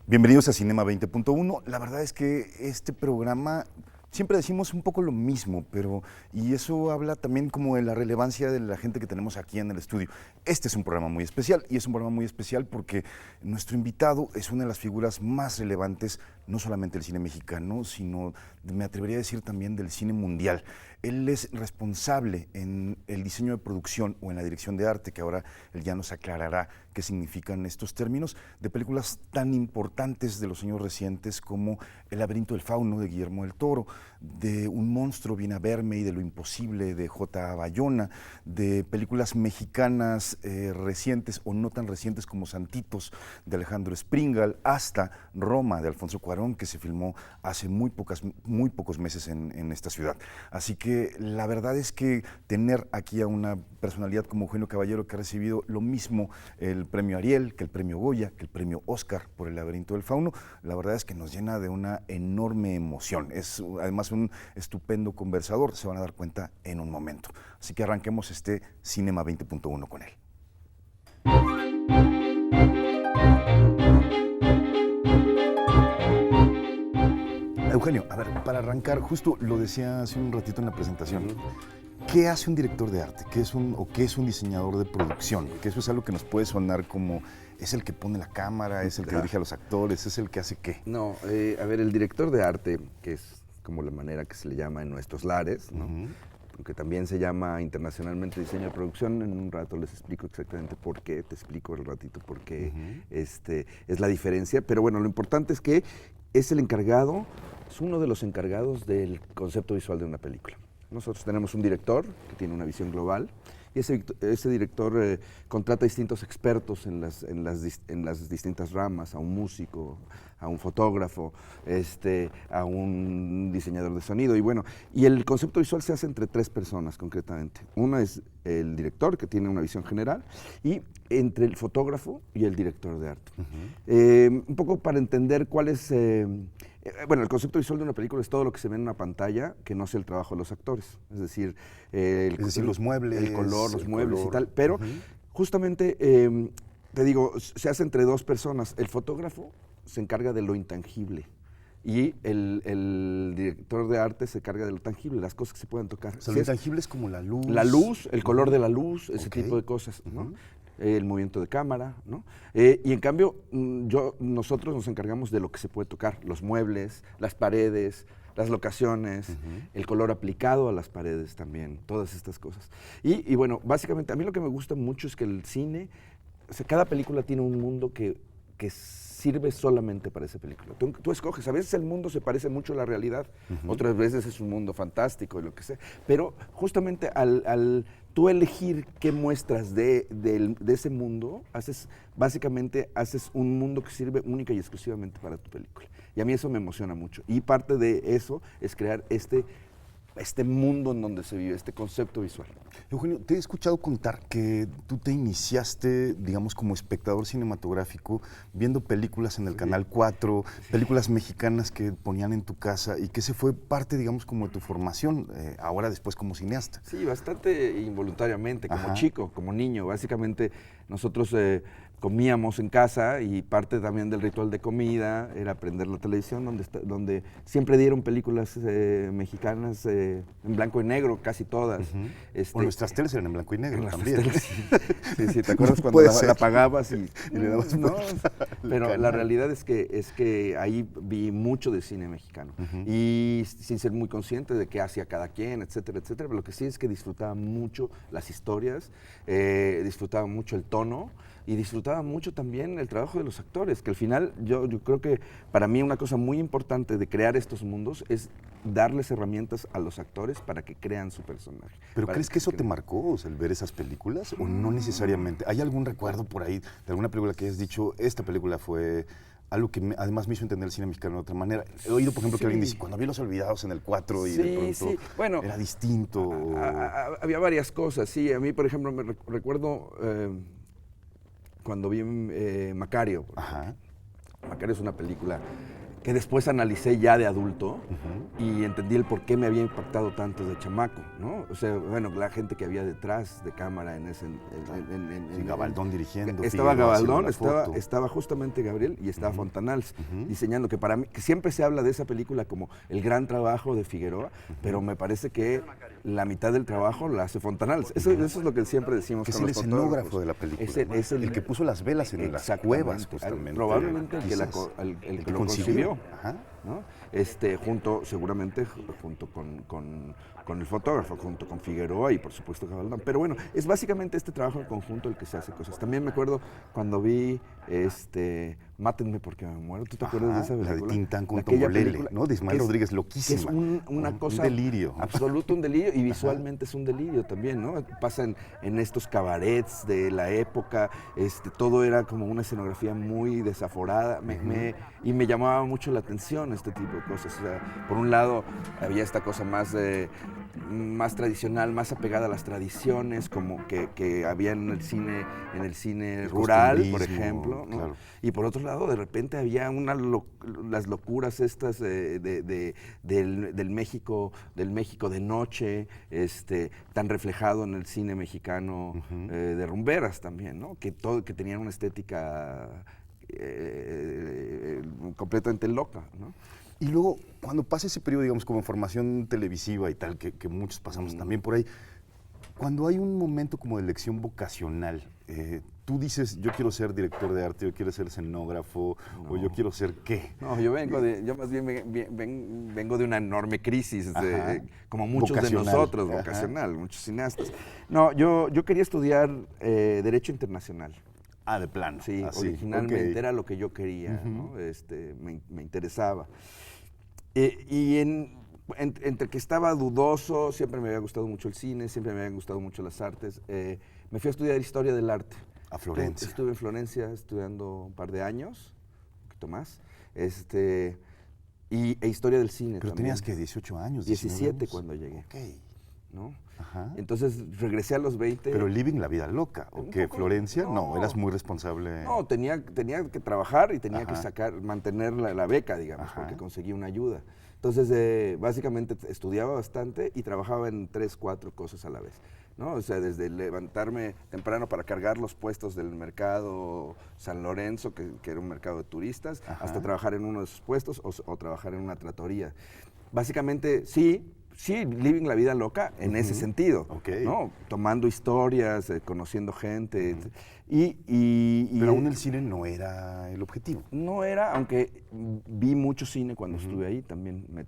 Bienvenidos a Cinema 20.1. La verdad es que este programa siempre decimos un poco lo mismo, y eso habla también como de la relevancia de la gente que tenemos aquí en el estudio. Este es un programa muy especial, y es un programa muy especial porque nuestro invitado es una de las figuras más relevantes, no solamente del cine mexicano, sino, me atrevería a decir, también del cine mundial. Él es responsable en el diseño de producción o en la dirección de arte, que ahora él ya nos aclarará qué significan estos términos, de películas tan importantes de los años recientes como El laberinto del fauno de Guillermo del Toro, de Un monstruo viene a verme y de Lo imposible de J. Bayona, de películas mexicanas recientes o no tan recientes como Santitos de Alejandro Springal, hasta Roma de Alfonso Cuarón, que se filmó hace muy pocos meses en esta ciudad. Así que la verdad es que tener aquí a una personalidad como Eugenio Caballero, que ha recibido lo mismo el premio Ariel, que el premio Goya, que el premio Oscar por El laberinto del fauno, la verdad es que nos llena de una enorme emoción. Es además un estupendo conversador, se van a dar cuenta en un momento. Así que arranquemos este Cinema 20.1 con él. Eugenio, a ver, para arrancar, justo lo decía hace un ratito en la presentación, ¿qué hace un director de arte? ¿Qué es un diseñador de producción? Que eso es algo que nos puede sonar como, ¿es el que pone la cámara, es el que dirige a los actores, es el que hace qué? No, a ver, el director de arte, que es como la manera que se le llama en nuestros lares, ¿no? Aunque también se llama internacionalmente diseño de producción, en un rato les explico exactamente por qué, te explico el ratito por qué es la diferencia, pero bueno, lo importante es que es el encargado, es uno de los encargados del concepto visual de una película. Nosotros tenemos un director que tiene una visión global y ese director contrata a distintos expertos en las distintas ramas, a un músico, a un fotógrafo, a un diseñador de sonido y el concepto visual se hace entre tres personas concretamente. Una es el director, que tiene una visión general, y entre el fotógrafo y el director de arte. Un poco para entender cuál es... el concepto visual de una película es todo lo que se ve en una pantalla que no sea el trabajo de los actores. Es decir, los muebles, el color, los muebles y tal. Pero justamente, te digo, se hace entre dos personas. El fotógrafo se encarga de lo intangible y el director de arte se encarga de lo tangible, las cosas que se pueden tocar. O sea, lo intangible es como la luz. La luz, el color de la luz, ese tipo de cosas, ¿no? El movimiento de cámara, ¿no? Y en cambio, nosotros nos encargamos de lo que se puede tocar, los muebles, las paredes, las locaciones, el color aplicado a las paredes también, todas estas cosas. Y bueno, básicamente a mí lo que me gusta mucho es que el cine, o sea, cada película tiene un mundo que sirve solamente para esa película. Tú escoges, a veces el mundo se parece mucho a la realidad, otras veces es un mundo fantástico y lo que sea, pero justamente al tú elegir qué muestras de ese mundo, básicamente haces un mundo que sirve única y exclusivamente para tu película. Y a mí eso me emociona mucho. Y parte de eso es crear este mundo en donde se vive, este concepto visual. Eugenio, te he escuchado contar que tú te iniciaste, digamos, como espectador cinematográfico, viendo películas en el Canal 4, películas mexicanas que ponían en tu casa, y que ese fue parte, digamos, como de tu formación, ahora después como cineasta. Sí, bastante involuntariamente, como chico, como niño. Básicamente nosotros comíamos en casa y parte también del ritual de comida era prender la televisión donde siempre dieron películas mexicanas en blanco y negro, casi todas. O nuestras teles eran en blanco y negro también. Teles, sí, ¿te acuerdas cuando la apagabas y le dabas no? Pero la realidad es que ahí vi mucho de cine mexicano y sin ser muy consciente de qué hacía cada quien, etcétera, etcétera. Pero lo que sí es que disfrutaba mucho las historias, disfrutaba mucho el tono y disfrutaba mucho también el trabajo de los actores, que al final yo creo que para mí una cosa muy importante de crear estos mundos es darles herramientas a los actores para que crean su personaje. ¿Pero crees que eso te marcó, o sea, el ver esas películas, o no necesariamente? ¿Hay algún recuerdo por ahí de alguna película que hayas dicho, esta película fue algo que además me hizo entender el cine mexicano de otra manera? He oído, por ejemplo, que alguien dice, cuando vi Los Olvidados en el 4 y de pronto bueno, era distinto. Había varias cosas, sí. A mí, por ejemplo, me recuerdo cuando vi Macario. Macario es una película que después analicé ya de adulto y entendí el por qué me había impactado tanto de chamaco, ¿no? O sea, bueno, la gente que había detrás de cámara en ese... Sí, Gabaldón dirigiendo. Estaba Figueroa haciendo Gabaldón, la estaba justamente Gabriel y estaba Fontanals diseñando, que para mí, que siempre se habla de esa película como el gran trabajo de Figueroa, pero me parece que la mitad del trabajo la hace Fontanals. Eso es lo que siempre decimos que con es los el fotógrafos. escenógrafo de la película. Es el que puso las velas en las cuevas, justamente. Probablemente el que, el que lo concibió. Ajá. ¿No? Seguramente junto con el fotógrafo, junto con Figueroa y por supuesto Gabaldón. Pero bueno, es básicamente este trabajo en conjunto el que se hace cosas. También me acuerdo cuando vi Mátenme porque me muero. ¿Tú te acuerdas de esa película? La de Tintán con Tongolele, ¿no? De Ismael Rodríguez, loquísima. Es una cosa... Un delirio. Absoluto, un delirio. Y visualmente es un delirio también, ¿no? Pasan en estos cabarets de la época. Todo era como una escenografía muy desaforada. Y me llamaba mucho la atención este tipo de cosas. O sea, por un lado, había esta cosa más tradicional, más apegada a las tradiciones, como que había en el cine rural, por ejemplo, ¿no? Claro. Y por otro lado, de repente había las locuras estas del México de noche, tan reflejado en el cine mexicano, de rumberas también, ¿no? Que tenían una estética completamente loca, ¿no? Y luego, cuando pasa ese periodo, digamos, como en formación televisiva y tal, que muchos pasamos también por ahí, cuando hay un momento como de elección vocacional, tú dices, yo quiero ser director de arte, yo quiero ser escenógrafo, o yo quiero ser ¿qué? No, yo más bien vengo de una enorme crisis, como muchos vocacional. De nosotros, vocacional, muchos cineastas. No, yo quería estudiar Derecho Internacional. Ah, de plano. Sí, originalmente era lo que yo quería, ¿no? Me interesaba. Entre que estaba dudoso, siempre me había gustado mucho el cine, siempre me habían gustado mucho las artes, me fui a estudiar Historia del Arte. A Florencia. Estuve en Florencia estudiando un par de años, un poquito más, e Historia del Cine. Pero también. Tenías que 18 años. 17 años. Cuando llegué. Ok. ¿No? Ajá. Entonces regresé a los 20. Pero living la vida loca, ¿o qué? ¿Florencia? No, eras muy responsable. No, tenía que trabajar y tenía que mantener la beca, digamos, porque conseguí una ayuda. Entonces, básicamente estudiaba bastante y trabajaba en 3, 4 cosas a la vez, ¿no? O sea, desde levantarme temprano para cargar los puestos del mercado San Lorenzo, que era un mercado de turistas, hasta trabajar en uno de esos puestos o trabajar en una trattoria. Básicamente, sí, living la vida loca en ese sentido, ¿no? Tomando historias, conociendo gente. Pero aún el cine no era el objetivo. No era, aunque vi mucho cine cuando estuve ahí, también me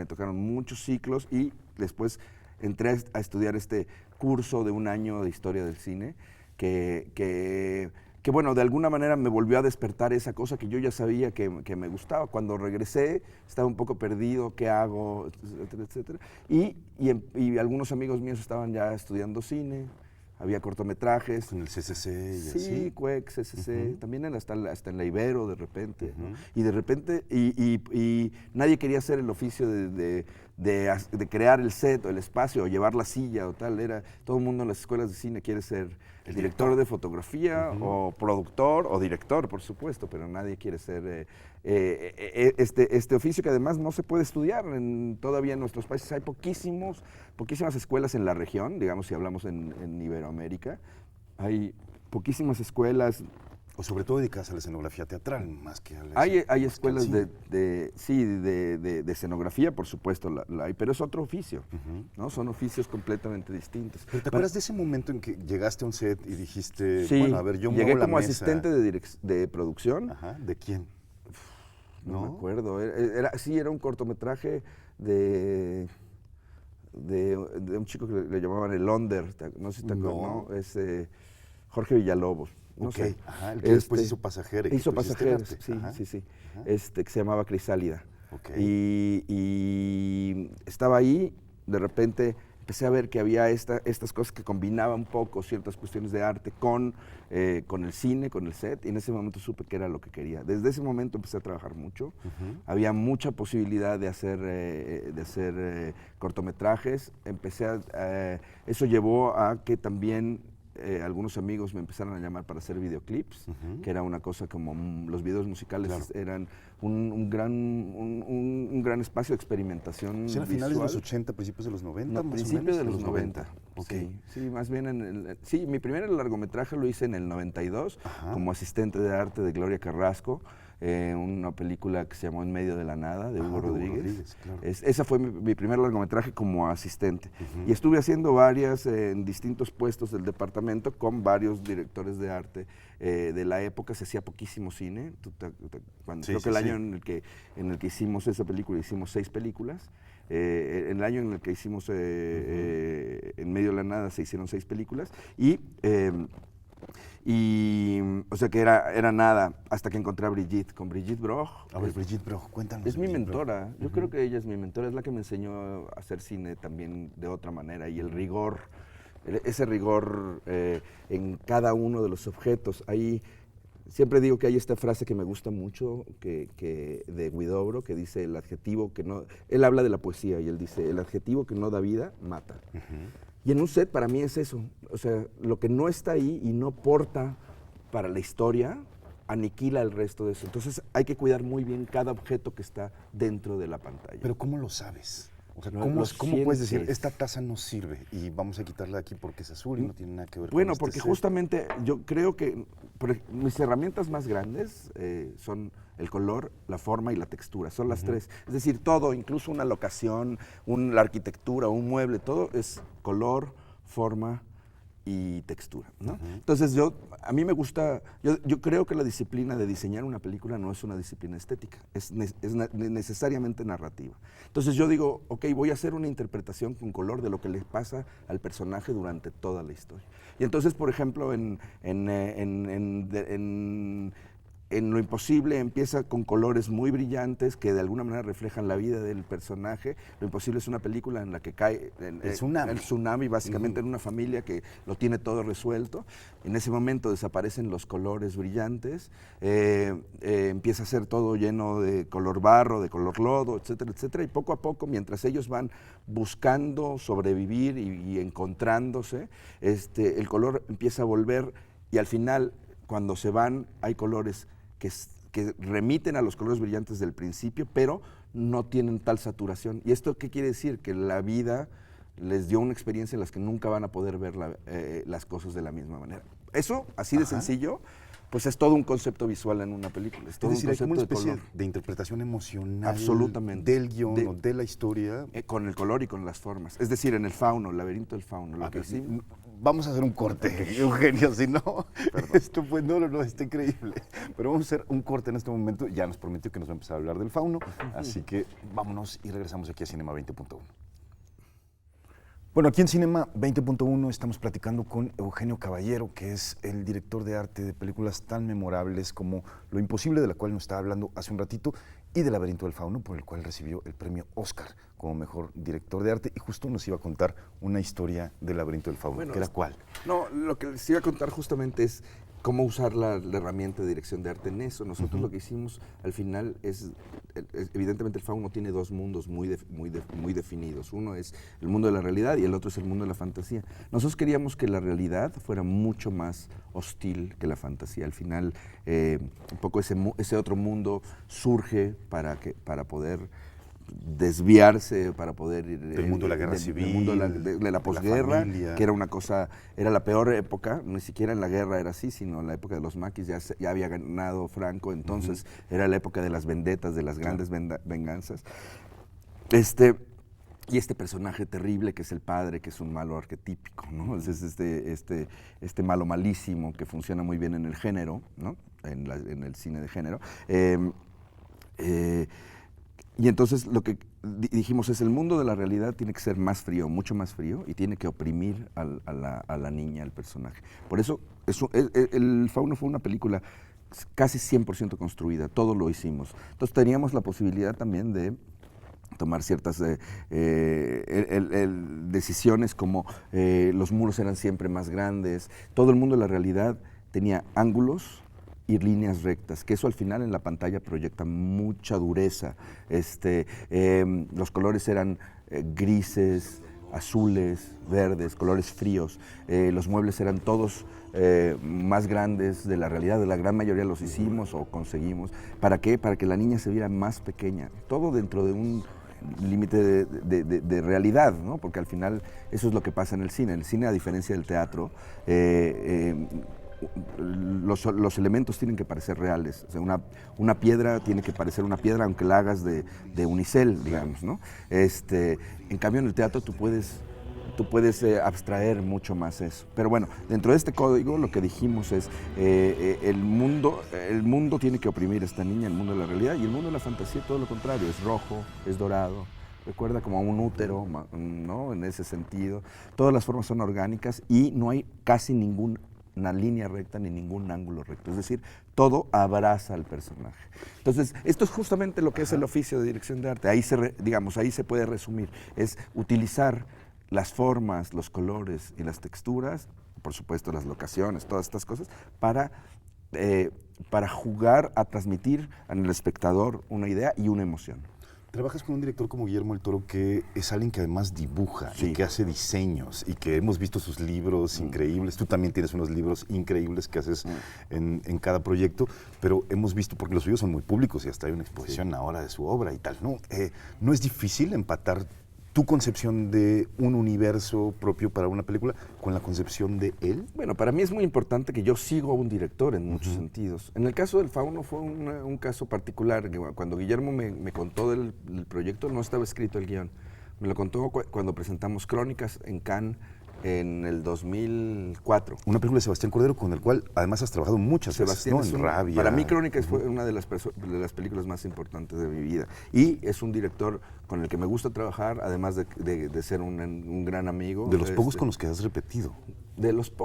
tocaron muchos ciclos y después entré a estudiar este curso de 1 año de historia del cine que bueno, de alguna manera me volvió a despertar esa cosa que yo ya sabía que me gustaba. Cuando regresé estaba un poco perdido, ¿qué hago? Etcétera, etcétera. Y algunos amigos míos estaban ya estudiando cine, había cortometrajes. En el CCC y así. Sí, CUEC, CCC, también hasta en la Ibero de repente, ¿no? Y de repente, y nadie quería hacer el oficio de crear el set o el espacio o llevar la silla o tal. Todo el mundo en las escuelas de cine quiere ser el director de fotografía o productor o director, por supuesto, pero nadie quiere ser este oficio que además no se puede estudiar todavía en nuestros países. Hay poquísimas escuelas en la región, digamos si hablamos en Iberoamérica, hay poquísimas escuelas. O sobre todo dedicadas a la escenografía teatral, más que a la... Hay escuelas de escenografía, por supuesto, la hay, pero es otro oficio, ¿no? Son oficios completamente distintos. ¿Pero te acuerdas de ese momento en que llegaste a un set y dijiste, sí, bueno, a ver, yo muevo llegué la como mesa? Asistente de producción. Ajá, ¿de quién? No me acuerdo, era un cortometraje de un chico que le llamaban el Onder, no sé si te acuerdas, ¿no? Es Jorge Villalobos. No sé. Ajá, el que después hizo Pasajeros. Hizo Pasajeros, sí. Que se llamaba Crisálida. Y estaba ahí, de repente empecé a ver que había estas cosas que combinaban un poco ciertas cuestiones de arte con el cine, con el set, y en ese momento supe que era lo que quería. Desde ese momento empecé a trabajar mucho, había mucha posibilidad de hacer cortometrajes, eso llevó a que también algunos amigos me empezaron a llamar para hacer videoclips, que era una cosa como los videos musicales eran un gran espacio de experimentación ¿Era visual. finales de los 80, principios de los 90? No, más principios o menos? de los 90. Okay. Sí, más bien sí, mi primer largometraje lo hice en el 92 como asistente de arte de Gloria Carrasco. Una película que se llamó En medio de la nada, de Hugo Rodríguez. Claro. Esa fue mi primer largometraje como asistente. Y estuve haciendo varias en distintos puestos del departamento con varios directores de arte de la época. Se hacía poquísimo cine. Creo que el año en el que hicimos esa película, hicimos 6 películas. En el año en el que hicimos En medio de la nada se hicieron 6 películas. O sea que era nada, hasta que encontré a Brigitte, con Brigitte Broch. A ver, Brigitte Broch, cuéntanos. Es mi mentora, yo creo que ella es mi mentora, es la que me enseñó a hacer cine también de otra manera, y el rigor, ese rigor en cada uno de los objetos. Ahí siempre digo que hay esta frase que me gusta mucho, de Huidobro, que dice el adjetivo que no... Él habla de la poesía y él dice, el adjetivo que no da vida, mata. Y en un set para mí es eso, o sea, lo que no está ahí y no porta para la historia, aniquila el resto de eso. Entonces hay que cuidar muy bien cada objeto que está dentro de la pantalla. Pero ¿cómo lo sabes? O sea, No, ¿cómo puedes decir, esta taza no sirve y vamos a quitarla de aquí porque es azul y no tiene nada que ver con Bueno, este porque set? justamente yo creo que mis herramientas más grandes son el color, la forma y la textura, son las 3. Es decir, todo, incluso una locación, la arquitectura, un mueble, todo es color, forma y textura, ¿no? Entonces a mí me gusta, yo creo que la disciplina de diseñar una película no es una disciplina estética, es necesariamente narrativa. Entonces yo digo, ok, voy a hacer una interpretación con color de lo que le pasa al personaje durante toda la historia. Y entonces, por ejemplo, en Lo Imposible empieza con colores muy brillantes que de alguna manera reflejan la vida del personaje. Lo Imposible es una película en la que cae el tsunami básicamente en una familia que lo tiene todo resuelto. En ese momento desaparecen los colores brillantes, empieza a ser todo lleno de color barro, de color lodo, etcétera, etcétera. Y poco a poco, mientras ellos van buscando sobrevivir y encontrándose, el color empieza a volver, y al final, cuando se van, hay colores que remiten a los colores brillantes del principio, pero no tienen tal saturación. ¿Y esto qué quiere decir? Que la vida les dio una experiencia en la que nunca van a poder ver las cosas de la misma manera. Eso, así de sencillo, pues es todo un concepto visual en una película. Es todo decir, un hay como una concepto especie de interpretación emocional absolutamente del guión o de la historia. Con el color y con las formas. Es decir, en el fauno, el laberinto del fauno. Lo que sí, vamos a hacer un corte, Eugenio, si no, esto pues no, está increíble. Pero vamos a hacer un corte en este momento. Ya nos prometió que nos va a empezar a hablar del fauno, así que vámonos y regresamos aquí a Cinema 20.1. Bueno, aquí en Cinema 20.1 estamos platicando con Eugenio Caballero, que es el director de arte de películas tan memorables como Lo Imposible, de la cual nos estaba hablando hace un ratito, y del Laberinto del Fauno, por el cual recibió el premio Oscar como mejor director de arte, y justo nos iba a contar una historia del Laberinto del Fauno. Bueno, ¿Qué era cuál? No, lo que les iba a contar justamente es cómo usar la herramienta de dirección de arte en eso. Nosotros lo que hicimos al final es, evidentemente el fauno tiene 2 mundos muy definidos. Uno es el mundo de la realidad y el otro es el mundo de la fantasía. Nosotros queríamos que la realidad fuera mucho más hostil que la fantasía. Al final, un poco ese otro mundo surge para poder desviarse, para poder ir del mundo de la guerra civil, del mundo de la posguerra, que era una cosa, era la peor época, ni siquiera en la guerra era así, sino en la época de los maquis ya había ganado Franco, entonces era la época de las vendetas, de las grandes venganzas. Y este personaje terrible que es el padre, que es un malo arquetípico, ¿no? Es este malo malísimo que funciona muy bien en el género, ¿no? En el cine de género. Y entonces lo que dijimos es el mundo de la realidad tiene que ser más frío, mucho más frío, y tiene que oprimir a la niña, al personaje. Por eso el Fauno fue una película casi 100% construida, todo lo hicimos. Entonces teníamos la posibilidad también de tomar ciertas decisiones, como los muros eran siempre más grandes, todo el mundo de la realidad tenía ángulos y líneas rectas, que eso al final en la pantalla proyecta mucha dureza. Los colores eran grises, azules, verdes, colores fríos. Los muebles eran todos más grandes de la realidad, de la gran mayoría los hicimos o conseguimos. ¿Para qué? Para que la niña se viera más pequeña. Todo dentro de un límite de realidad, ¿no? Porque al final eso es lo que pasa en el cine. El cine, a diferencia del teatro, los elementos tienen que parecer reales. O sea, una piedra tiene que parecer una piedra aunque la hagas de unicel, digamos, ¿no? En cambio en el teatro tú puedes abstraer mucho más eso. Pero bueno, dentro de este código lo que dijimos es el mundo tiene que oprimir a esta niña, el mundo de la realidad, y el mundo de la fantasía todo lo contrario, es rojo, es dorado, recuerda como a un útero, ¿no? En ese sentido. Todas las formas son orgánicas y no hay casi ninguna línea recta ni ningún ángulo recto, es decir, todo abraza al personaje. Entonces, esto es justamente lo que es el oficio de dirección de arte, ahí se puede resumir, es utilizar las formas, los colores y las texturas, por supuesto las locaciones, todas estas cosas, para jugar a transmitir al espectador una idea y una emoción. Trabajas con un director como Guillermo del Toro, que es alguien que además dibuja y que hace diseños y que hemos visto sus libros increíbles. Tú también tienes unos libros increíbles que haces en cada proyecto, pero hemos visto, porque los suyos son muy públicos y hasta hay una exposición ahora de su obra y tal, ¿no? ¿No es difícil empatar tu concepción de un universo propio para una película con la concepción de él? Bueno, para mí es muy importante que yo sigo a un director en muchos sentidos. En el caso del Fauno fue un caso particular. Cuando Guillermo me contó del proyecto, no estaba escrito el guión. Me lo contó cuando presentamos Crónicas en Cannes en el 2004. Una película de Sebastián Cordero con el cual además has trabajado muchas veces, ¿no? En Rabia. Para mí Crónicas fue una de las películas más importantes de mi vida. Y es un director con el que me gusta trabajar, además de ser un gran amigo. De los pocos con los que has repetido.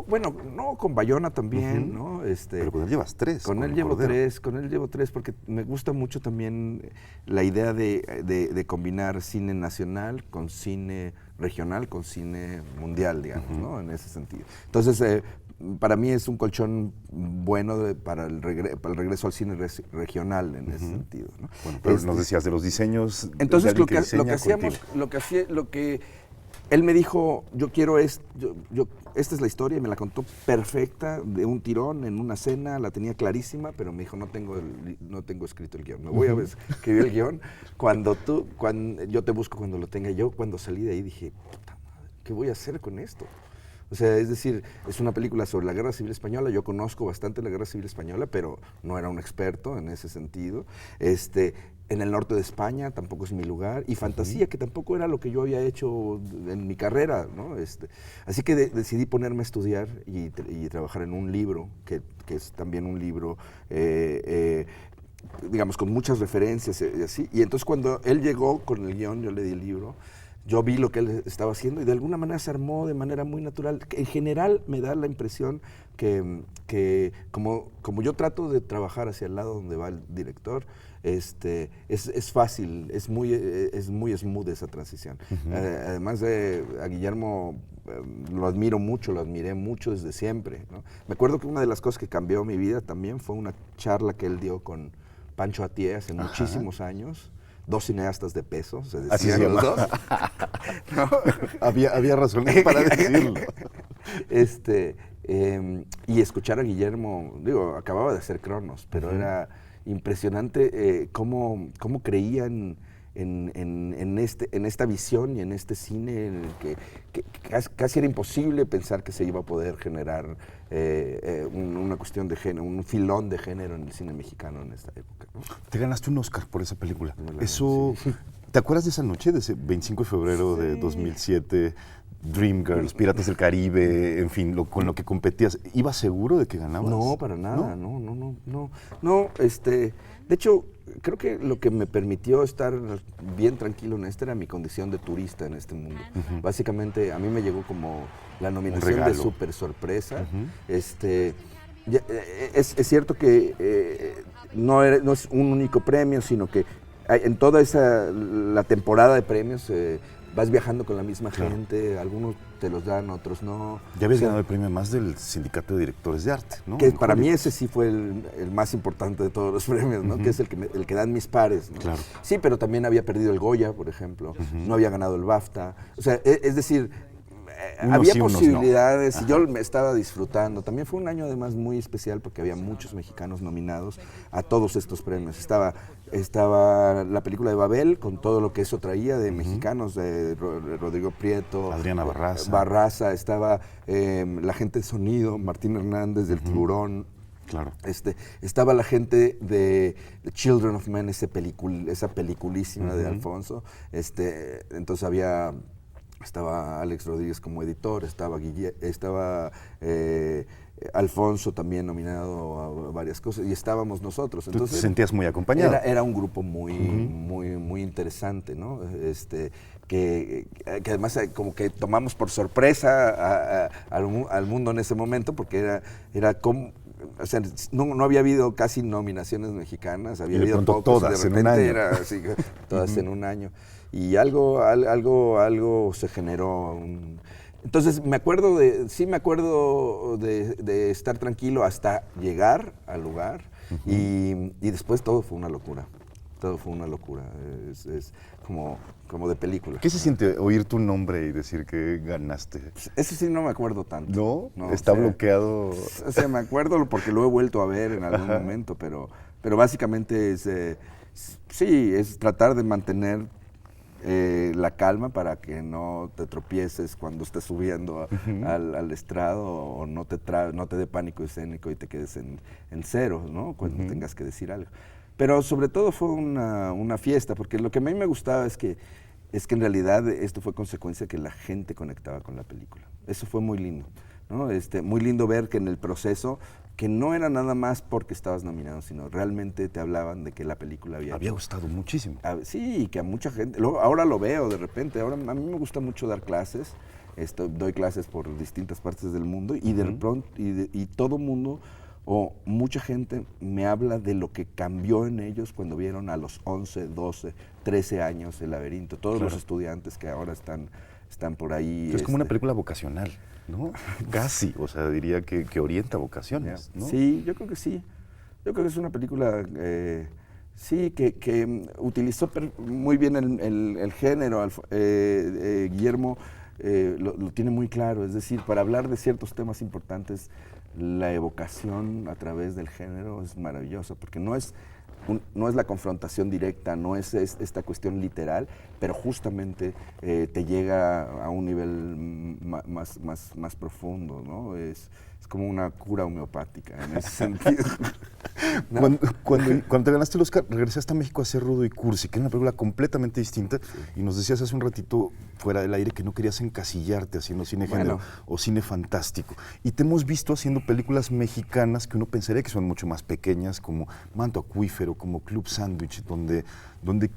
Bueno, no, con Bayona también, ¿no? Pero con él llevas 3. Con él llevo 3, porque me gusta mucho también la idea de combinar cine nacional con cine regional, con cine mundial, digamos, ¿no? En ese sentido. Entonces, para mí es un colchón bueno para el regreso al cine regional en ese sentido, ¿no? Bueno, pero nos decías de los diseños. Entonces, lo que hacíamos, lo que él me dijo, yo quiero esta es la historia, y me la contó perfecta, de un tirón, en una cena, la tenía clarísima, pero me dijo, no tengo escrito el guión, me voy a escribir el guión, cuando yo te busco cuando lo tenga. Yo cuando salí de ahí dije, puta madre, ¿qué voy a hacer con esto? O sea, es decir, es una película sobre la Guerra Civil Española, yo conozco bastante la Guerra Civil Española, pero no era un experto en ese sentido. En el norte de España tampoco es mi lugar, y fantasía, que tampoco era lo que yo había hecho en mi carrera, ¿no? Así que decidí ponerme a estudiar y trabajar en un libro, que es también un libro, digamos, con muchas referencias y así. Y entonces cuando él llegó con el guión, yo le di el libro, yo vi lo que él estaba haciendo y de alguna manera se armó de manera muy natural. En general me da la impresión que como yo trato de trabajar hacia el lado donde va el director, es fácil, es muy smooth esa transición. Además a Guillermo lo admiro mucho, lo admiré mucho desde siempre, ¿no? Me acuerdo que una de las cosas que cambió mi vida también fue una charla que él dio con Pancho Atié hace muchísimos años. 2 cineastas de peso, se decían los dos. ¿No? Había razones para decirlo. Y escuchar a Guillermo, acababa de hacer Cronos, pero era impresionante cómo creía en esta visión y en este cine en el que casi era imposible pensar que se iba a poder generar una cuestión de género, un filón de género en el cine mexicano en esta época, ¿no? Te ganaste un Oscar por esa película. Eso, sí. ¿Te acuerdas de esa noche, de ese 25 de febrero de 2007? Dreamgirls, Piratas del Caribe, en fin, con lo que competías. ¿Ibas seguro de que ganabas? No, para nada, no. De hecho, creo que lo que me permitió estar bien tranquilo en era mi condición de turista en este mundo. Básicamente, a mí me llegó como la nominación de súper sorpresa. Es cierto que no es un único premio, sino que en toda la temporada de premios vas viajando con la misma gente, algunos te los dan, otros no. Ya habías ganado el premio más del Sindicato de Directores de Arte, ¿no? Que para mí ese sí fue el más importante de todos los premios, ¿no? Que es el que dan mis pares, ¿no? Claro. Sí, pero también había perdido el Goya, por ejemplo, no había ganado el BAFTA. O sea, es decir, había sí, posibilidades no. y yo me estaba disfrutando. También fue un año además muy especial porque había muchos mexicanos nominados a todos estos premios. Estaba la película de Babel con todo lo que eso traía de mexicanos, de Rodrigo Prieto, Adriana Barraza. Estaba la gente de sonido, Martín Hernández del Tiburón. Claro. Estaba la gente de The Children of Men, esa peliculísima de Alfonso. Entonces estaba Alex Rodríguez como editor, estaba Alfonso también nominado a varias cosas y estábamos nosotros. Entonces, ¿te sentías muy acompañado? Era un grupo muy interesante, ¿no? Que además como que tomamos por sorpresa al mundo en ese momento porque era como... O sea, no había habido casi nominaciones mexicanas, había habido pocos, todas de repente en un año. era así, todas en un año. Y algo se generó. Entonces me acuerdo de estar tranquilo hasta llegar al lugar y después todo fue una locura. Todo fue una locura, es como de película. ¿Qué se siente oír tu nombre y decir que ganaste? Eso sí no me acuerdo tanto. ¿No? Está bloqueado. O sea, me acuerdo porque lo he vuelto a ver en algún momento, pero básicamente es tratar de mantener la calma para que no te tropieces cuando estés subiendo al estrado o no te dé pánico escénico y te quedes en cero, ¿no? Cuando tengas que decir algo. Pero sobre todo fue una fiesta, porque lo que a mí me gustaba es que en realidad esto fue consecuencia que la gente conectaba con la película. Eso fue muy lindo, ¿no? Muy lindo ver que en el proceso, que no era nada más porque estabas nominado, sino realmente te hablaban de que la película había gustado muchísimo. Sí, y que a mucha gente, ahora lo veo de repente, ahora a mí me gusta mucho dar clases, doy clases por distintas partes del mundo y de pronto, y todo mundo, o mucha gente me habla de lo que cambió en ellos cuando vieron a los 11, 12, 13 años El Laberinto, todos los estudiantes que ahora están por ahí. Es como una película vocacional, ¿no? Casi, o sea, diría que orienta vocaciones, ¿no? Sí, yo creo que sí. Yo creo que es una película, sí, que utilizó muy bien el género. Guillermo lo tiene muy claro, es decir, para hablar de ciertos temas importantes, la evocación a través del género es maravillosa, porque no es la confrontación directa, no es esta cuestión literal, pero justamente te llega a un nivel más profundo, ¿no? Es como una cura homeopática en ese sentido. ¿No? Cuando te ganaste el Oscar, regresaste a México a hacer Rudo y Cursi, que era una película completamente distinta, y nos decías hace un ratito fuera del aire que no querías encasillarte haciendo cine género o cine fantástico. Y te hemos visto haciendo películas mexicanas que uno pensaría que son mucho más pequeñas, como Manto Acuífero, como Club Sándwich, donde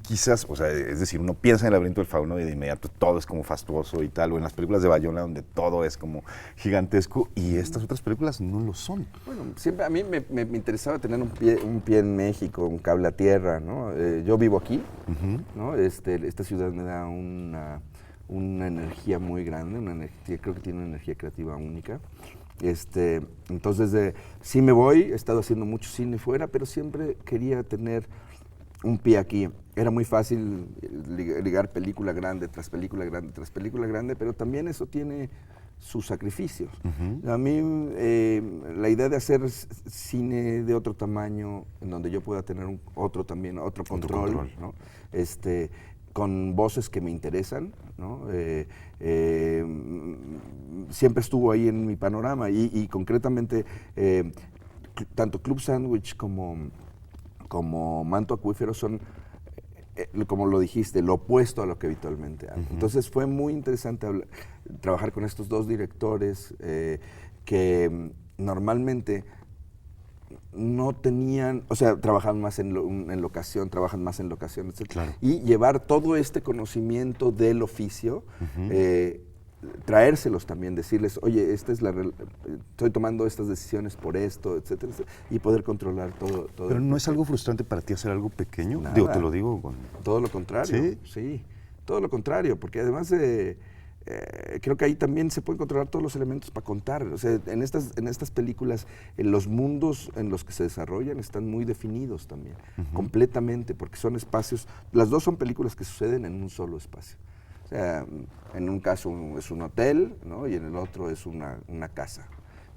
quizás, o sea, es decir, uno piensa en El Laberinto del Fauno y de inmediato todo es como fastuoso y tal, o en las películas de Bayona donde todo es como gigantesco, y estas otras películas no lo son. Bueno, siempre a mí me interesaba tener un pie en México, un cable a tierra, ¿no? Yo vivo aquí, ¿no? Esta ciudad me da una energía muy grande, creo que tiene una energía creativa única. Entonces, sí me voy, he estado haciendo mucho cine fuera, pero siempre quería tener un pie aquí. Era muy fácil ligar película grande tras película grande tras película grande, pero también eso tiene sus sacrificios. A mí la idea de hacer cine de otro tamaño, en donde yo pueda tener otro control, ¿no? Con voces que me interesan, ¿no? Siempre estuvo ahí en mi panorama y concretamente tanto Club Sándwich como Manto Acuífero son, como lo dijiste, lo opuesto a lo que habitualmente hago. Entonces fue muy interesante trabajar con estos dos directores que normalmente no tenían, o sea, trabajan más en locación, etc. Claro. Y llevar todo este conocimiento del oficio, traérselos también, decirles, oye, estoy tomando estas decisiones por esto, etcétera, y poder controlar todo. Pero ¿no es algo frustrante para ti hacer algo pequeño? Nada. Digo, te lo digo con... Todo lo contrario, ¿Sí? sí. Todo lo contrario, porque además creo que ahí también se pueden controlar todos los elementos para contar. O sea, en estas películas, los mundos en los que se desarrollan están muy definidos también, completamente, porque son espacios, las dos son películas que suceden en un solo espacio. O sea, en un caso es un hotel, ¿no? Y en el otro es una casa,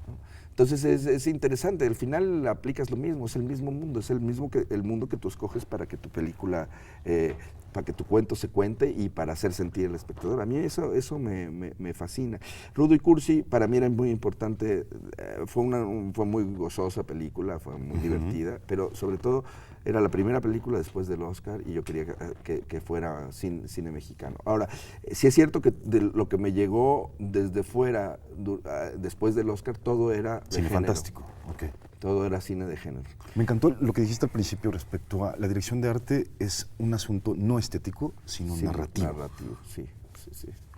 ¿no? Entonces es interesante, al final aplicas lo mismo, es el mismo mundo, es el mundo que tú escoges para que tu película, para que tu cuento se cuente y para hacer sentir al espectador. A mí eso me fascina. Rudo y Cursi para mí era muy importante, fue muy gozosa película, fue muy divertida, pero sobre todo era la primera película después del Oscar y yo quería que fuera cine mexicano. Ahora, sí es cierto que de lo que me llegó desde fuera, después del Oscar, todo era de cine género. fantástico, ok. Todo era cine de género. Me encantó lo que dijiste al principio respecto a la dirección de arte es un asunto no estético, sino narrativo. Narrativo, sí.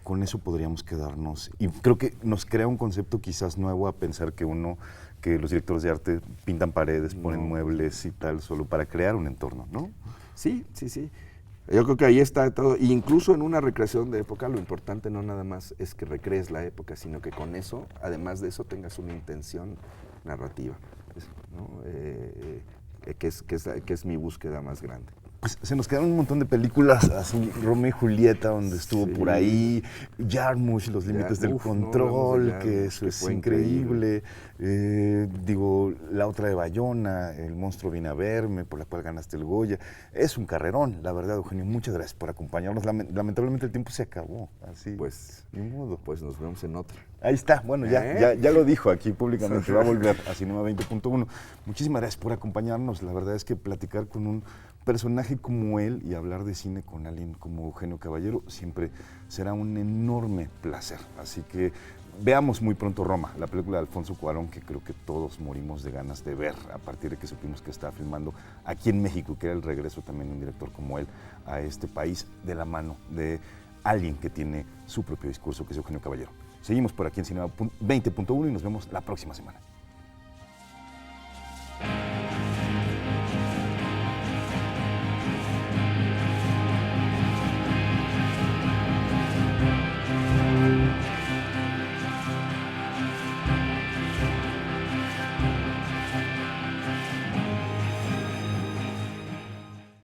Con eso podríamos quedarnos. Y creo que nos crea un concepto quizás nuevo a pensar que los directores de arte pintan paredes, ponen muebles y tal, solo para crear un entorno, ¿no? Sí. Yo creo que ahí está todo. Y incluso en una recreación de época, lo importante no nada más es que recrees la época, sino que con eso, además de eso, tengas una intención narrativa, ¿no? Que es mi búsqueda más grande. Pues se nos quedaron un montón de películas, así Romeo y Julieta, donde estuvo por ahí, Jarmusch, Los límites del control, no, que eso es increíble. La otra de Bayona, El monstruo viene a verme, por la cual ganaste el Goya. Es un carrerón, la verdad, Eugenio. Muchas gracias por acompañarnos. Lamentablemente el tiempo se acabó, así. Pues, ni modo. Pues nos vemos en otra. Ahí está, bueno, ya lo dijo aquí públicamente, va a volver a Cinema 20.1. Muchísimas gracias por acompañarnos. La verdad es que platicar con un personaje como él y hablar de cine con alguien como Eugenio Caballero siempre será un enorme placer. Así que veamos muy pronto Roma, la película de Alfonso Cuarón, que creo que todos morimos de ganas de ver a partir de que supimos que estaba filmando aquí en México, que era el regreso también de un director como él a este país de la mano de alguien que tiene su propio discurso, que es Eugenio Caballero. Seguimos por aquí en Cinema 20.1 y nos vemos la próxima semana.